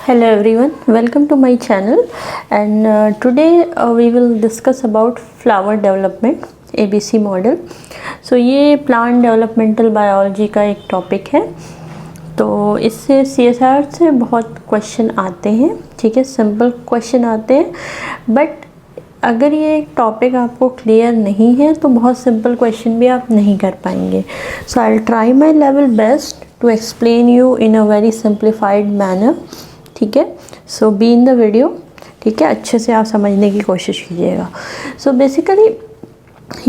Hello everyone, welcome to my channel and today we will discuss about flower development ABC model. So ये plant developmental biology का एक topic है। तो इससे CSR से बहुत क्वेश्चन आते हैं, ठीक है, सिंपल क्वेश्चन आते हैं, बट अगर ये टॉपिक आपको क्लियर नहीं है तो बहुत सिंपल क्वेश्चन भी आप नहीं कर पाएंगे। So I will try my level best to explain you in a very simplified manner, ठीक है। So be in the video, ठीक है, अच्छे से आप समझने की कोशिश कीजिएगा। सो बेसिकली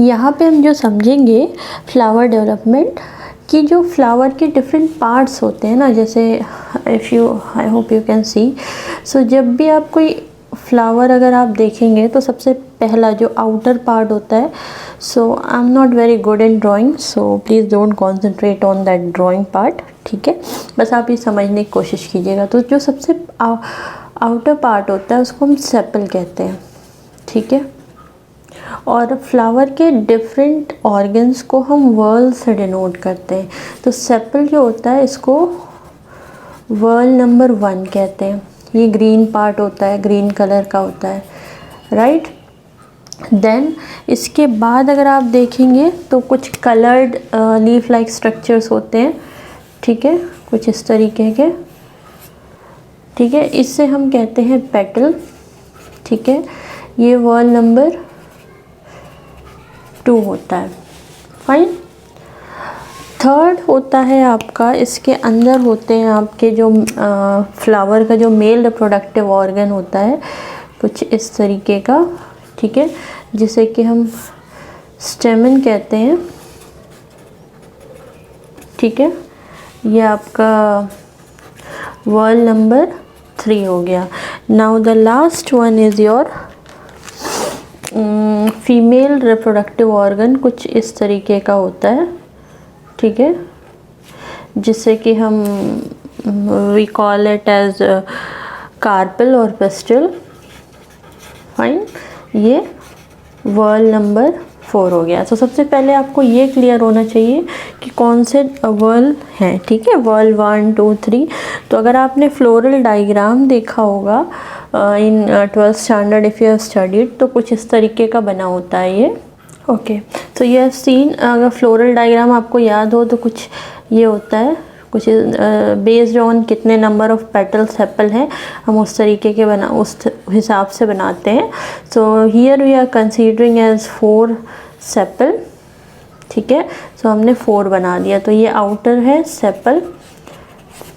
यहाँ पे हम जो समझेंगे फ्लावर डेवलपमेंट की, जो फ्लावर के डिफरेंट पार्ट्स होते हैं ना, जैसे if you I hope you can see. So जब भी आप कोई फ्लावर अगर आप देखेंगे तो सबसे पहला जो आउटर पार्ट होता है, so I am not very good in drawing, so please don't concentrate on that drawing part, ठीक है, बस आप ये समझने की कोशिश कीजिएगा। तो जो सबसे आउटर पार्ट होता है उसको हम सेपल कहते हैं, ठीक है। और फ्लावर के डिफरेंट ऑर्गन्स को हम वर्ल से डिनोट करते हैं। तो सेपल जो होता है इसको वर्ल नंबर 1 कहते हैं। ये ग्रीन पार्ट होता है, ग्रीन कलर का होता है, राइट। देन इसके बाद अगर आप देखेंगे तो कुछ कलर्ड लीफ लाइक स्ट्रक्चर्स होते हैं, ठीक है, कुछ इस तरीके के, ठीक है, इससे हम कहते हैं पेटल, ठीक है। ये वर्ल नंबर 2 होता है, फाइन। थर्ड होता है आपका, इसके अंदर होते हैं आपके जो फ्लावर का जो मेल रिप्रोडक्टिव ऑर्गन होता है, कुछ इस तरीके का, ठीक है, जिसे कि हम स्टेमन कहते हैं, ठीक है। ये आपका वर्ल नंबर 3 हो गया। Now the last one is your female reproductive organ, कुछ इस तरीके का होता है, ठीक है, जिसे कि हम we call it as carpel और पेस्टल, फाइन। ये वर्ल नंबर 4 हो गया। तो सबसे पहले आपको ये क्लियर होना चाहिए कि कौन से वर्ल हैं, ठीक है, वर्ल 1 2 3। तो अगर आपने फ्लोरल डायग्राम देखा होगा इन 12th standard if you have studied, तो कुछ इस तरीके का बना होता है ये, ओके। तो ये सीन, अगर फ्लोरल डायग्राम आपको याद हो तो कुछ ये होता है, कुछ बेस्ड ऑन कितने नंबर ऑफ पेटल सेपल हैं, हम उस तरीके के उस हिसाब से बनाते हैं। So here we are considering as 4 sepal, ठीक है। सो हमने 4 बना दिया। तो ये आउटर है सेपल,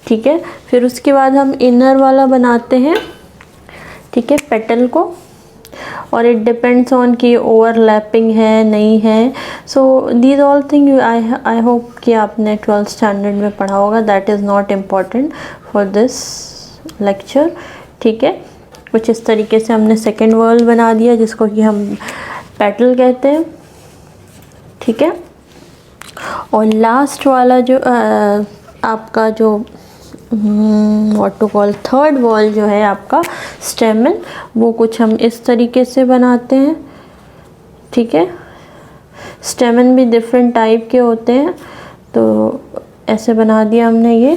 ठीक है। फिर उसके बाद हम इनर वाला बनाते हैं, ठीक है, पेटल को, और इट डिपेंड्स ऑन कि ओवरलैपिंग है नहीं है। So these all thing I hope कि आपने 12th स्टैंडर्ड में पढ़ा होगा। That is not important for this lecture, ठीक है। कुछ इस तरीके से हमने सेकेंड वर्ल बना दिया, जिसको कि हम पेटल कहते हैं, ठीक है। और लास्ट वाला जो आपका जो what to call third whorl जो है आपका स्टेमन, वो कुछ हम इस तरीके से बनाते हैं, ठीक है। स्टेमन भी डिफरेंट टाइप के होते हैं, तो ऐसे बना दिया हमने ये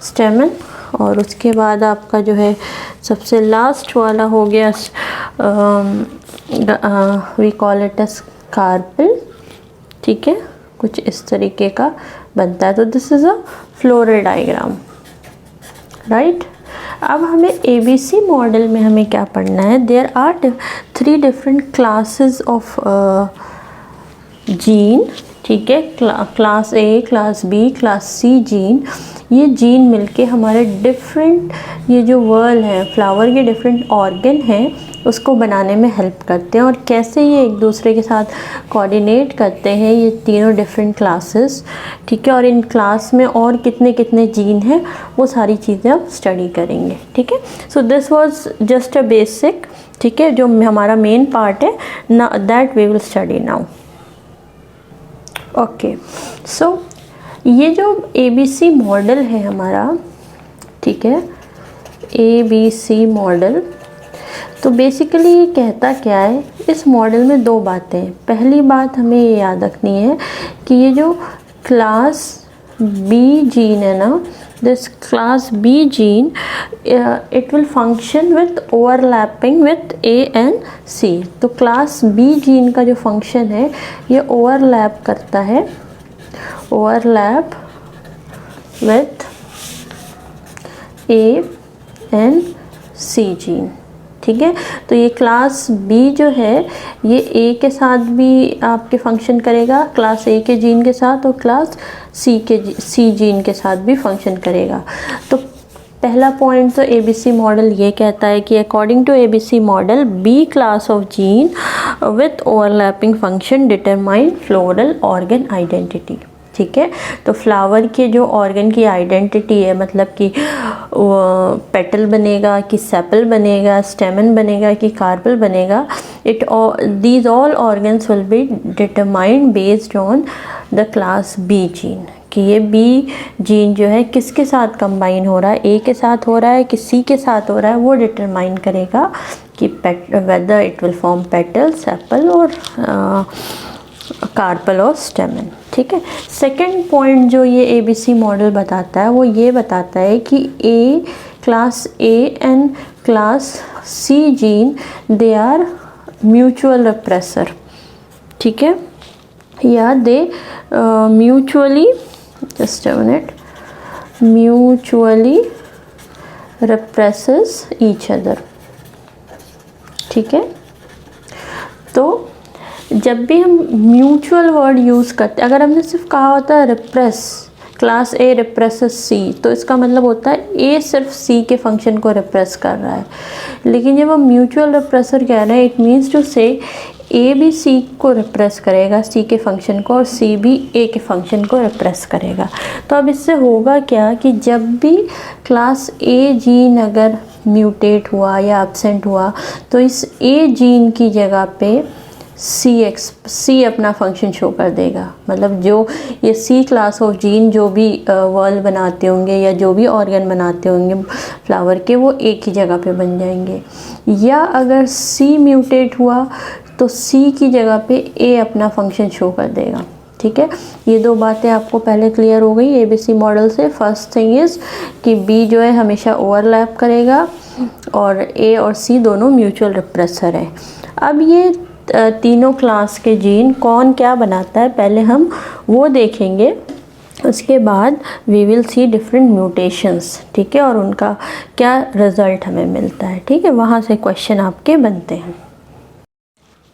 स्टेमन। और उसके बाद आपका जो है सबसे लास्ट वाला हो गया, we call it as carpel, ठीक है, कुछ इस तरीके का बनता है। तो this is a floral diagram, right. अब हमें ABC मॉडल में हमें क्या पढ़ना है, there are 3 different classes of gene, ठीक है, class A, class B, class C gene. ये जीन मिलके हमारे डिफरेंट, ये जो वर्ल है फ्लावर के डिफरेंट ऑर्गन हैं उसको बनाने में हेल्प करते हैं। और कैसे ये एक दूसरे के साथ कोऑर्डिनेट करते हैं ये तीनों डिफरेंट क्लासेस, ठीक है। और इन क्लास में और कितने कितने जीन हैं वो सारी चीज़ें हम स्टडी करेंगे, ठीक है। So this was just a basic, ठीक है, जो हमारा मेन पार्ट है ना, that we will study now, okay. So ये जो ABC मॉडल है हमारा, ठीक है, ABC मॉडल, तो बेसिकली ये कहता क्या है, इस मॉडल में 2 बातें हैं। पहली बात हमें ये याद रखनी है कि ये जो क्लास B जीन है ना, this class B gene it will function with overlapping with A and C। तो class B gene का जो function है ये overlap करता है, overlap with A and C gene। ठीक है, तो ये क्लास B जो है ये A के साथ भी आपके फंक्शन करेगा, क्लास A के जीन के साथ, और क्लास C जीन के साथ भी फंक्शन करेगा। तो पहला पॉइंट तो ABC मॉडल ये कहता है कि according to ABC model B class of gene with overlapping function determine floral organ identity. ठीक है, तो फ्लावर के जो ऑर्गन की आइडेंटिटी है, मतलब कि पेटल बनेगा कि सेपल बनेगा, स्टेमन बनेगा कि कार्पल बनेगा, these all organs will be determined based on the class B gene। कि ये B जीन जो है किसके साथ कंबाइन हो रहा है, A के साथ हो रहा है कि C के साथ हो रहा है, वो डिटरमाइन करेगा कि whether it will form petal, sepal और कार्पल और स्टेमन। ठीक है, सेकंड पॉइंट जो ये ABC मॉडल बताता है वो ये बताता है कि class A and class C gene they are mutual repressor. ठीक है, या they mutually, just a minute, mutually represses each other. ठीक है, तो जब भी हम म्यूचुअल वर्ड यूज़ करते हैं, अगर हमने सिर्फ कहा होता है repress, class A represses C, तो इसका मतलब होता है A सिर्फ C के फंक्शन को रिप्रेस कर रहा है। लेकिन जब हम म्यूचुअल रिप्रेसर कह रहे हैं, इट मीन्स टू से A भी C को रिप्रेस करेगा, C के फंक्शन को, और C भी A के फंक्शन को रिप्रेस करेगा। तो अब इससे होगा क्या कि जब भी क्लास A जीन अगर म्यूटेट हुआ या एब्सेंट हुआ, तो इस A जीन की जगह पे C अपना फंक्शन शो कर देगा। मतलब जो ये C क्लास ऑफ जीन जो भी वर्ल बनाते होंगे या जो भी ऑर्गन बनाते होंगे फ्लावर के, वो एक ही जगह पे बन जाएंगे। या अगर C म्यूटेट हुआ तो C की जगह पे A अपना फंक्शन शो कर देगा। ठीक है, ये दो बातें आपको पहले क्लियर हो गई ABC मॉडल से। फर्स्ट थिंग इज़ कि B जो है हमेशा ओवरलैप करेगा और A और C दोनों म्यूचुअल रिप्रेसर हैं। अब ये तीनों क्लास के जीन कौन क्या बनाता है पहले हम वो देखेंगे, उसके बाद we will see different mutations. ठीक है, और उनका क्या रिज़ल्ट हमें मिलता है। ठीक है, वहाँ से क्वेश्चन आपके बनते हैं।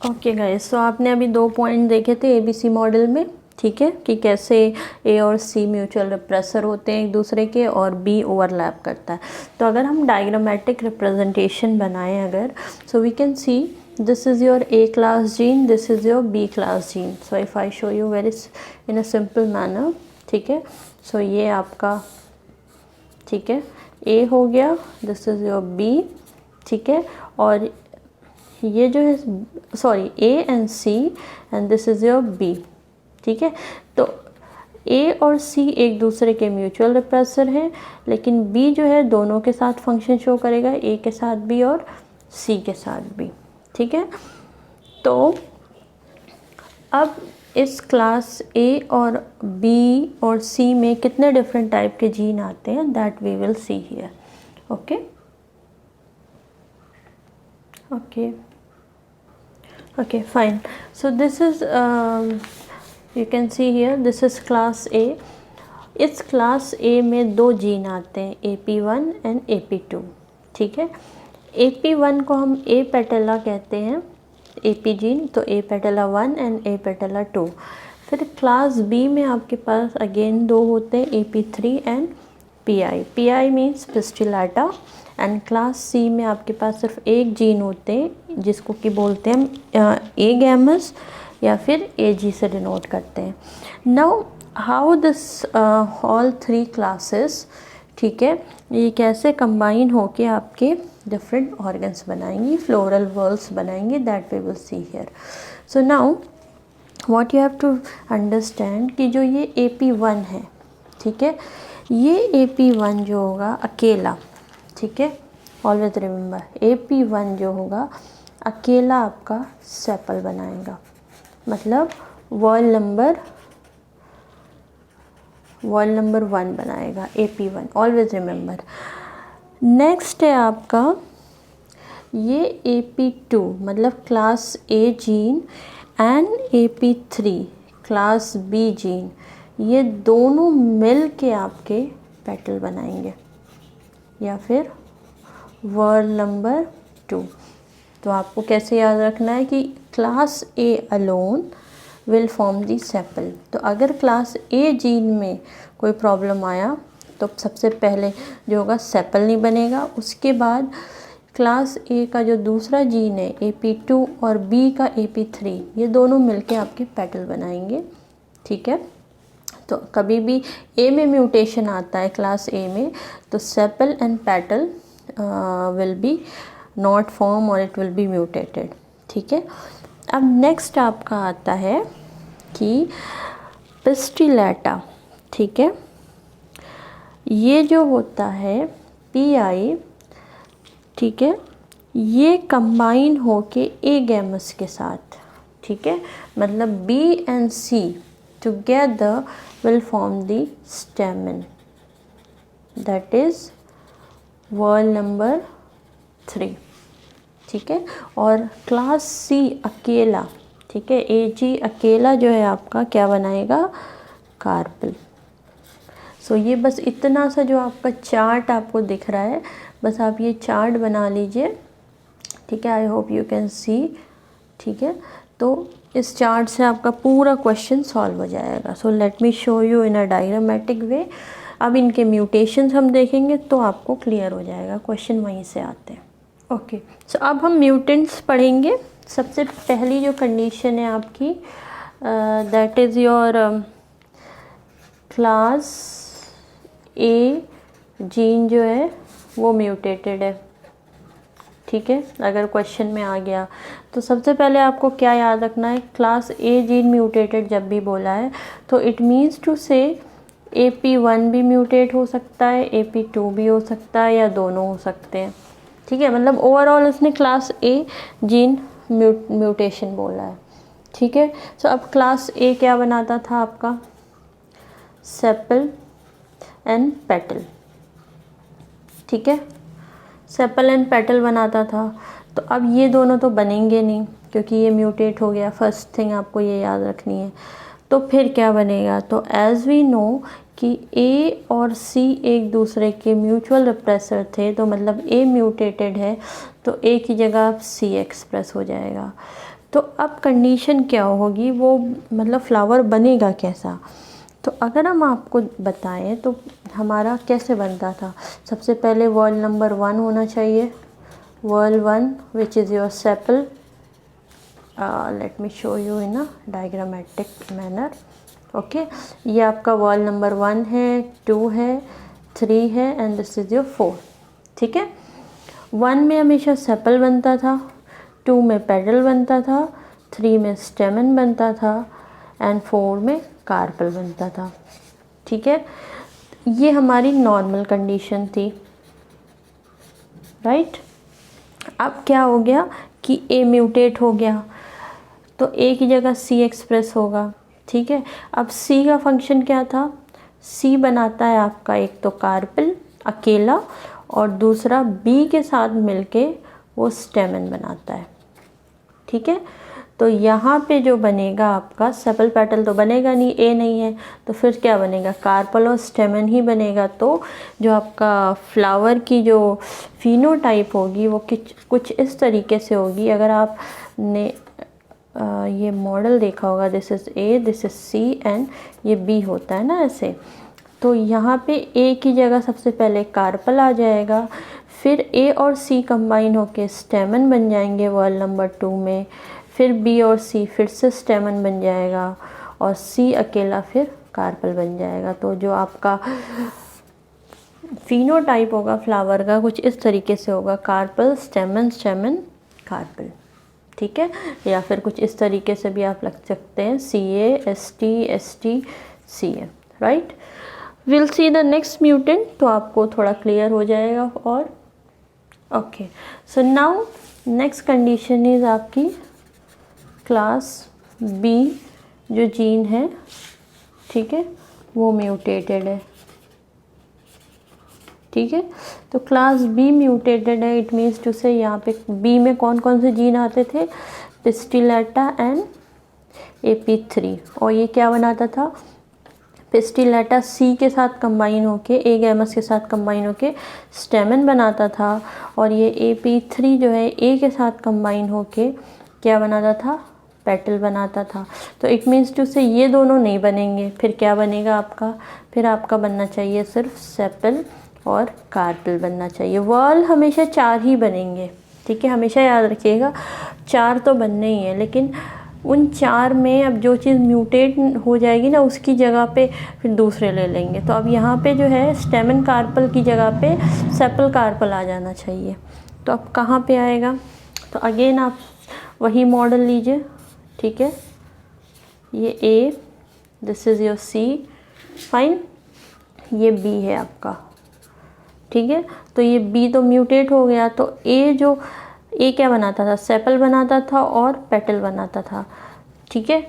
ओके गाइस, तो आपने अभी 2 पॉइंट देखे थे ABC मॉडल में। ठीक है, कि कैसे A और C म्यूचुअल रिप्रेसर होते हैं एक दूसरे के और B ओवरलैप करता है। तो अगर हम डायग्रामेटिक रिप्रेजेंटेशन बनाएं अगर, so we can see this is your A class gene, this is your B class gene। so if I show you very in a simple manner, ठीक है, so ये आपका, ठीक है, A हो गया, this is your B, ठीक है, और ये जो है sorry A and C and this is your B। ठीक है, तो A और C एक दूसरे के म्यूचुअल रिप्रेसर हैं, लेकिन B जो है दोनों के साथ फंक्शन शो करेगा, A के साथ भी और C के साथ भी। ठीक है, तो अब इस क्लास A और B और C में कितने डिफरेंट टाइप के जीन आते हैं, that we will see here. Okay okay okay fine. So this is you can see here, this is class A। इस क्लास A में 2 जीन आते हैं, AP1 एंड AP2। ठीक है, AP1 को हम A पेटेला कहते हैं, AP जीन, तो A patella 1 and A patella 2। फिर क्लास B में आपके पास अगेन 2 होते हैं, AP3 and PI means पिस्टिलाटा। And class C में आपके पास सिर्फ एक जीन होते हैं जिसको कि बोलते हैं A गैमस या फिर AG से डिनोट करते हैं। Now how this all 3 classes, ठीक है, ये कैसे कंबाइन होके आपके डिफरेंट ऑर्गन्स बनाएंगी, फ्लोरल वर्ल्स बनाएंगी, that we will see here. So now what you have to understand कि जो ये AP1 है, ठीक है, ये AP1 जो होगा अकेला, ठीक है, ऑलवेज रिमेंबर AP1 जो होगा अकेला आपका सेपल बनाएगा, मतलब वर्ल नंबर वॉल नंबर 1 बनाएगा, AP1, ऑलवेज रिमेंबर। नेक्स्ट है आपका ये AP2 मतलब class A gene and AP3 class B gene, ये दोनों मिल के आपके पेटल बनाएंगे या फिर वर्ड नंबर 2। तो आपको कैसे याद रखना है कि class A alone will form the sepal. तो अगर क्लास A जीन में कोई प्रॉब्लम आया तो सबसे पहले जो होगा सेपल नहीं बनेगा, उसके बाद क्लास A का जो दूसरा जीन है AP2 और B का AP3, ये दोनों मिलके आपके पेटल बनाएंगे, ठीक है। तो कभी भी A में म्यूटेशन आता है क्लास A में तो sepal and petal will be not form और इट विल बी म्यूटेटेड, ठीक है। अब नेक्स्ट आपका आता है कि पिस्टिलेटा, ठीक है। ये जो होता है PI, ठीक है, ये कंबाइन होके A गैमस के साथ, ठीक है, मतलब B and C together will form the stamen, that is word number 3, ठीक है। और क्लास C अकेला, ठीक है, AG अकेला जो है आपका क्या बनाएगा, कार्पल। सो ये बस इतना सा जो आपका चार्ट आपको दिख रहा है, बस आप ये चार्ट बना लीजिए, ठीक है। आई होप यू कैन सी, ठीक है। तो इस चार्ट से आपका पूरा क्वेश्चन सॉल्व हो जाएगा। So let me show you in a diagrammatic way. अब इनके म्यूटेशंस हम देखेंगे तो आपको क्लियर हो जाएगा, क्वेश्चन वहीं से आते हैं। ओके, सो अब हम म्यूटेंट्स पढ़ेंगे। सबसे पहली जो कंडीशन है आपकी that is your class A gene जो है वो म्यूटेटेड है, ठीक है। अगर क्वेश्चन में आ गया तो सबसे पहले आपको क्या याद रखना है, क्लास A जीन म्यूटेटेड जब भी बोला है तो इट मीन्स टू से AP1 भी म्यूटेट हो सकता है, AP2 भी हो सकता है, या दोनों हो सकते हैं, ठीक है। मतलब ओवरऑल उसने क्लास A जीन म्यूटेशन बोला है, ठीक है। सो अब क्लास A क्या बनाता था आपका, सेपल एंड पेटल, ठीक है, सेपल एंड पेटल बनाता था। तो अब ये दोनों तो बनेंगे नहीं क्योंकि ये म्यूटेट हो गया, फर्स्ट थिंग आपको ये याद रखनी है। तो फिर क्या बनेगा, तो एज वी नो कि A और C एक दूसरे के म्यूचुअल रिप्रेसर थे, तो मतलब A म्यूटेटेड है तो A की जगह C एक्सप्रेस हो जाएगा। तो अब कंडीशन क्या होगी, वो मतलब फ्लावर बनेगा कैसा। तो अगर हम आपको बताएं तो हमारा कैसे बनता था, सबसे पहले वर्ड नंबर 1 होना चाहिए, word 1 which is your sepal. Late me show you in a diagrammatic manner. Okay, ये आपका वर्ड नंबर 1 है, 2 है, 3 है एंड दिस इज़ योर 4, ठीक है। 1 में हमेशा सेपल बनता था, 2 में पेटल बनता था, 3 में स्टेमन बनता था एंड 4 में कार्पल बनता था, ठीक है। ये हमारी नॉर्मल कंडीशन थी, राइट। अब क्या हो गया कि A म्यूटेट हो गया तो A की जगह C एक्सप्रेस होगा, ठीक है। अब C का फंक्शन क्या था, C बनाता है आपका एक तो कार्पल अकेला और दूसरा B के साथ मिलके वो स्टेमन बनाता है, ठीक है। तो यहाँ पे जो बनेगा आपका सेपल पेटल तो बनेगा नहीं, A नहीं है, तो फिर क्या बनेगा, कार्पल और स्टेमन ही बनेगा। तो जो आपका फ्लावर की जो फिनोटाइप होगी वो कुछ इस तरीके से होगी। अगर आपने ये मॉडल देखा होगा, this is A, this is C and ये B होता है ना ऐसे, तो यहाँ पे A की जगह सबसे पहले कार्पल आ जाएगा, फिर A और C कंबाइन होके स्टेमन बन जाएंगे वर्ड नंबर 2 में, फिर B और C फिर से स्टेमन बन जाएगा और C अकेला फिर कार्पल बन जाएगा। तो जो आपका फिनोटाइप होगा फ्लावर का कुछ इस तरीके से होगा, कार्पल स्टेमन स्टेमन कार्पल, ठीक है। या फिर कुछ इस तरीके से भी आप लिख सकते हैं, CA ST ST CA, right. Will see the next mutant, तो आपको थोड़ा क्लियर हो जाएगा। और okay, so now next condition is आपकी क्लास B जो जीन है, ठीक है, वो म्यूटेटेड है, ठीक है। तो क्लास बी म्यूटेटेड है, इट मीन्स टू से यहाँ पे बी में कौन कौन से जीन आते थे, पिस्टिलेटा एंड AP3, और ये क्या बनाता था, पिस्टिलेटा सी के साथ कंबाइन होके, ए गैमस के साथ कंबाइन होके स्टेमन बनाता था, और ये AP3 जो है ए के साथ कंबाइन होके क्या बनाता था, पेटल बनाता था। तो इट मीन्स टू से ये दोनों नहीं बनेंगे, फिर क्या बनेगा आपका, फिर आपका बनना चाहिए सिर्फ सेपल और कार्पेल बनना चाहिए। वॉल हमेशा 4 ही बनेंगे, ठीक है, हमेशा याद रखिएगा 4 तो बनने ही हैं, लेकिन उन 4 में अब जो चीज़ म्यूटेट हो जाएगी ना, उसकी जगह पे फिर दूसरे ले लेंगे। तो अब यहाँ पे जो है स्टेमन कार्पल की जगह पे सेपल कार्पल आ जाना चाहिए। तो अब कहाँ पे आएगा, तो अगेन आप वही मॉडल लीजिए, ठीक है, ये A, this is your C, fine, ये B है आपका, ठीक है। तो ये B तो म्यूटेट हो गया, तो A क्या बनाता था, सेपल बनाता था और पेटल बनाता था, ठीक है।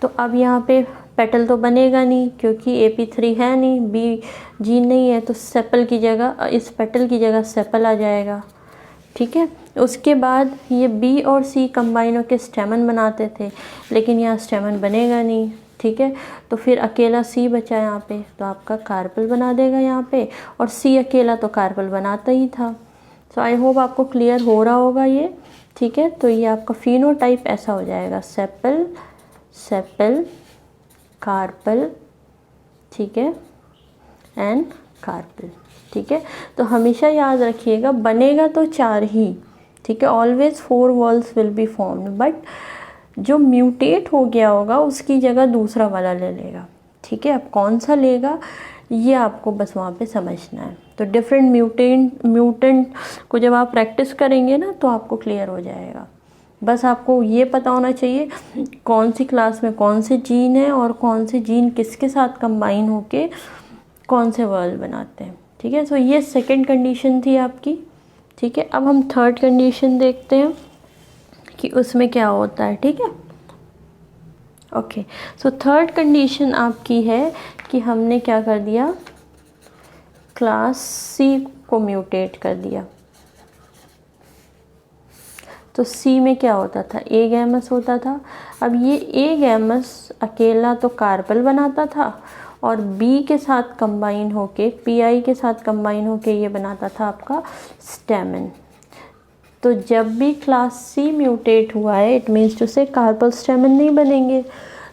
तो अब यहाँ पे पेटल तो बनेगा नहीं क्योंकि AP3 है नहीं, B जीन नहीं है, तो सेपल की जगह, इस पेटल की जगह सेपल आ जाएगा, ठीक है। उसके बाद ये B और C कंबाइन होकर स्टेमन बनाते थे, लेकिन यहाँ स्टेमन बनेगा नहीं, ठीक है। तो फिर अकेला C बचा यहाँ पे, तो आपका कार्पल बना देगा यहाँ पे, और C अकेला तो कार्पल बनाता ही था। सो आई होप आपको क्लियर हो रहा होगा ये, ठीक है। तो ये आपका फिनोटाइप ऐसा हो जाएगा, सेपल, सेपल, कार्पल, ठीक है, एंड कार्पल, ठीक है। तो हमेशा याद रखिएगा बनेगा तो 4 ही, ठीक है, always 4 walls will be formed, but जो म्यूटेट हो गया होगा उसकी जगह दूसरा वाला ले लेगा, ठीक है। अब कौन सा लेगा ये आपको बस वहाँ पे समझना है। तो डिफरेंट म्यूटेंट को जब आप प्रैक्टिस करेंगे ना तो आपको क्लियर हो जाएगा। बस आपको ये पता होना चाहिए कौन सी क्लास में कौन से जीन है और कौन से जीन किसके साथ कंबाइन होके कौन से वर्ड बनाते हैं, ठीक है। सो ये सेकंड कंडीशन थी आपकी, ठीक है। अब हम थर्ड कंडीशन देखते हैं कि उसमें क्या होता है, ठीक है। ओके, सो थर्ड कंडीशन आपकी है कि हमने क्या कर दिया, क्लास सी को म्यूटेट कर दिया। तो सी में क्या होता था, ए गैमस होता था। अब ये ए गैमस अकेला तो कार्पल बनाता था और बी के साथ कंबाइन होके, पीआई के साथ कंबाइन होके ये बनाता था आपका स्टेमन। तो जब भी क्लास सी म्यूटेट हुआ है, इट मीन्स टू से कार्पल स्टेमन नहीं बनेंगे,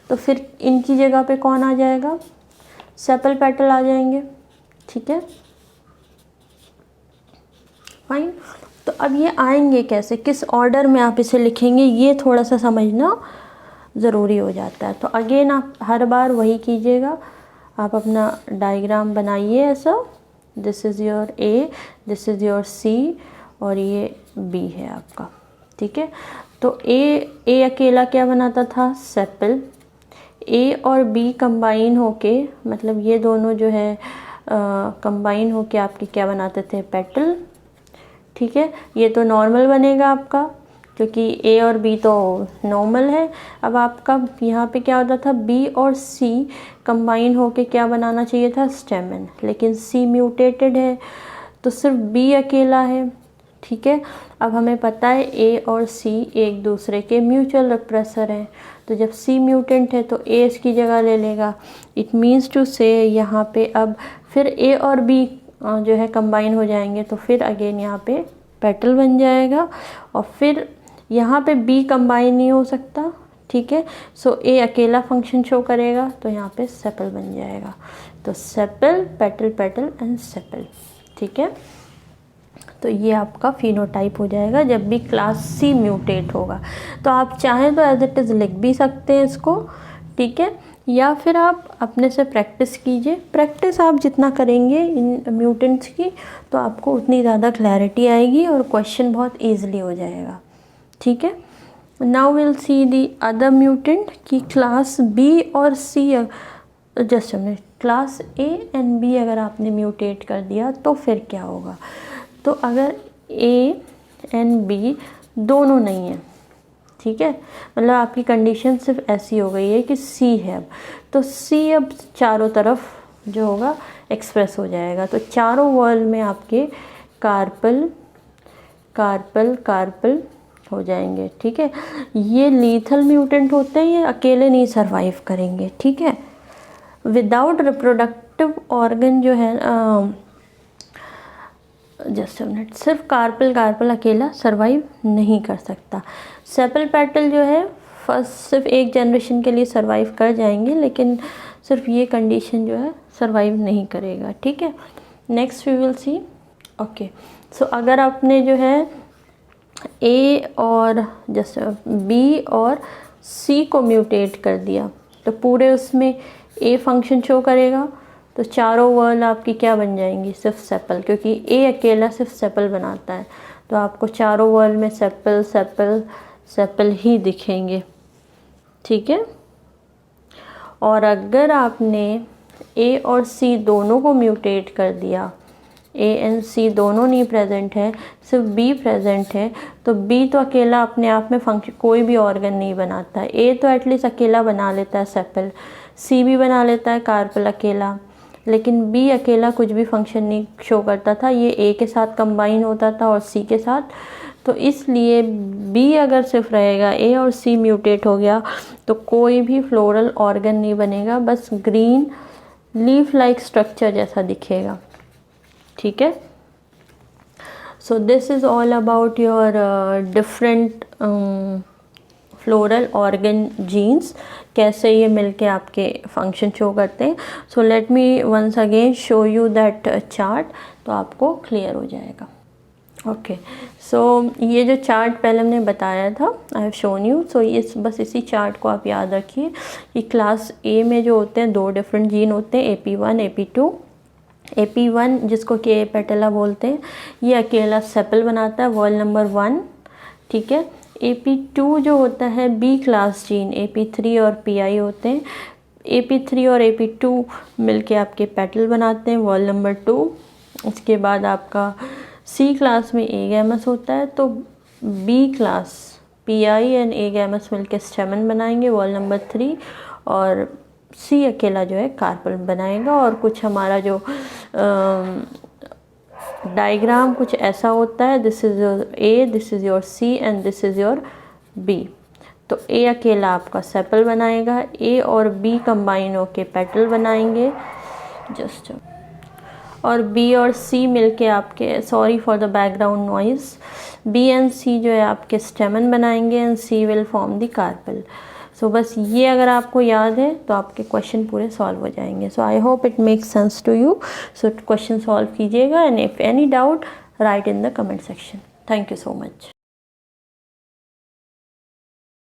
तो फिर इनकी जगह पे कौन आ जाएगा, सेपल पेटल आ जाएंगे, ठीक है, फाइन। तो अब ये आएंगे कैसे, किस ऑर्डर में आप इसे लिखेंगे, ये थोड़ा सा समझना ज़रूरी हो जाता है। तो अगेन आप हर बार वही कीजिएगा, आप अपना डायग्राम बनाइए ऐसा, this is your A, this is your C, और ये बी है आपका, ठीक है। तो ए अकेला क्या बनाता था, सेपल। ए और बी कंबाइन होके, मतलब ये दोनों जो है कंबाइन होके आपके क्या बनाते थे, पेटल, ठीक है। ये तो नॉर्मल बनेगा आपका क्योंकि ए और बी तो नॉर्मल है। अब आपका यहाँ पे क्या होता था, बी और सी कंबाइन होके क्या बनाना चाहिए था, स्टेमन, लेकिन सी म्यूटेटेड है तो सिर्फ बी अकेला है, ठीक है। अब हमें पता है ए और सी एक दूसरे के म्यूचुअल रिप्रेसर हैं, तो जब सी म्यूटेंट है तो ए इसकी जगह ले लेगा। इट मीन्स टू से यहाँ पे अब फिर ए और बी जो है कंबाइन हो जाएंगे, तो फिर अगेन यहाँ पे पेटल बन जाएगा, और फिर यहाँ पे बी कंबाइन नहीं हो सकता, ठीक है। सो ए अकेला फंक्शन शो करेगा, तो यहाँ पे सेपल बन जाएगा। तो sepal, petal, petal and sepal, ठीक है। तो ये आपका फिनोटाइप हो जाएगा जब भी क्लास सी म्यूटेट होगा। तो आप चाहें तो एज इट इज़ लिख भी सकते हैं इसको, ठीक है, या फिर आप अपने से प्रैक्टिस कीजिए। प्रैक्टिस आप जितना करेंगे इन म्यूटेंट्स की तो आपको उतनी ज़्यादा क्लैरिटी आएगी और क्वेश्चन बहुत ईजिली हो जाएगा, ठीक है। Now will see the other mutant कि क्लास बी और सी, जस्ट हमने क्लास ए एंड बी अगर आपने म्यूटेट कर दिया तो फिर क्या होगा। तो अगर ए एंड बी दोनों नहीं है, ठीक है, मतलब आपकी कंडीशन सिर्फ ऐसी हो गई है कि सी है, अब तो सी अब चारों तरफ जो होगा एक्सप्रेस हो जाएगा। तो चारों वॉल में आपके कार्पल कार्पल कार्पल हो जाएंगे, ठीक है। ये लीथल म्यूटेंट होते हैं, ये अकेले नहीं सरवाइव करेंगे, ठीक है। विदाउट रिप्रोडक्टिव ऑर्गन जो है जस्ट अ मिनट, सिर्फ कार्पल कार्पल अकेला सरवाइव नहीं कर सकता। सेपल पेटल जो है फर्स्ट सिर्फ एक जनरेशन के लिए सरवाइव कर जाएंगे, लेकिन सिर्फ ये कंडीशन जो है सरवाइव नहीं करेगा, ठीक है। Next we will see. Okay, so अगर आपने जो है ए और जस्ट बी और सी को म्यूटेट कर दिया तो पूरे उसमें ए फंक्शन शो करेगा, तो चारों वर्ल आपकी क्या बन जाएंगी, सिर्फ सेपल, क्योंकि ए अकेला सिर्फ सेपल बनाता है। तो आपको चारों वर्ल में सेपल सेपल सेपल ही दिखेंगे, ठीक है। और अगर आपने ए और सी दोनों को म्यूटेट कर दिया, ए एंड सी दोनों नहीं प्रेजेंट है, सिर्फ बी प्रेजेंट है, तो बी तो अकेला अपने आप में फंक्शन कोई भी ऑर्गन नहीं बनाता है। ए तो एटलीस्ट अकेला बना लेता है सेपल, सी भी बना लेता है कार्पल अकेला, लेकिन बी अकेला कुछ भी फंक्शन नहीं शो करता था, ये ए के साथ कंबाइन होता था और सी के साथ। तो इसलिए बी अगर सिर्फ रहेगा, ए और सी म्यूटेट हो गया तो कोई भी फ्लोरल ऑर्गन नहीं बनेगा, बस ग्रीन लीफ लाइक स्ट्रक्चर जैसा दिखेगा, ठीक है। So this is all about your different floral organ genes, कैसे ये मिलके आपके फंक्शन शो करते हैं। So let me once again show you that chart, तो आपको क्लियर हो जाएगा। ओके, सो ये जो चार्ट पहले हमने बताया था, आई हैव शोन यू। सो बस इसी चार्ट को आप याद रखिए कि क्लास ए में जो होते हैं दो डिफरेंट जीन होते हैं, AP1 AP2। AP1 जिसको कि ए पेटेला बोलते हैं, ये अकेला सेपल बनाता है, वॉल नंबर 1, ठीक है। AP2 जो होता है बी क्लास जीन, AP3 और PI होते हैं। AP3 और AP2 मिलके आपके पेटल बनाते हैं, वॉल नंबर 2। उसके बाद आपका सी क्लास में ए गैमस होता है, तो B class PI and agamous मिलके स्टेमन बनाएंगे, वॉल नंबर 3। और सी अकेला जो है कार्पल बनाएगा। और कुछ हमारा जो डायग्राम कुछ ऐसा होता है, this is your A, this is your C and this is your B. तो ए अकेला आपका सेपल बनाएगा, ए और बी कंबाइन होके पेटल बनाएंगे जस्ट, और बी और सी मिलके आपके, sorry for the background noise, B and C जो है आपके स्टेमन बनाएंगे and C will form the carpel. So बस ये अगर आपको याद है तो आपके क्वेश्चन पूरे सॉल्व हो जाएंगे। So I hope it makes sense to you. So question solve कीजिएगा and if any doubt write in the comment section. Thank you so much.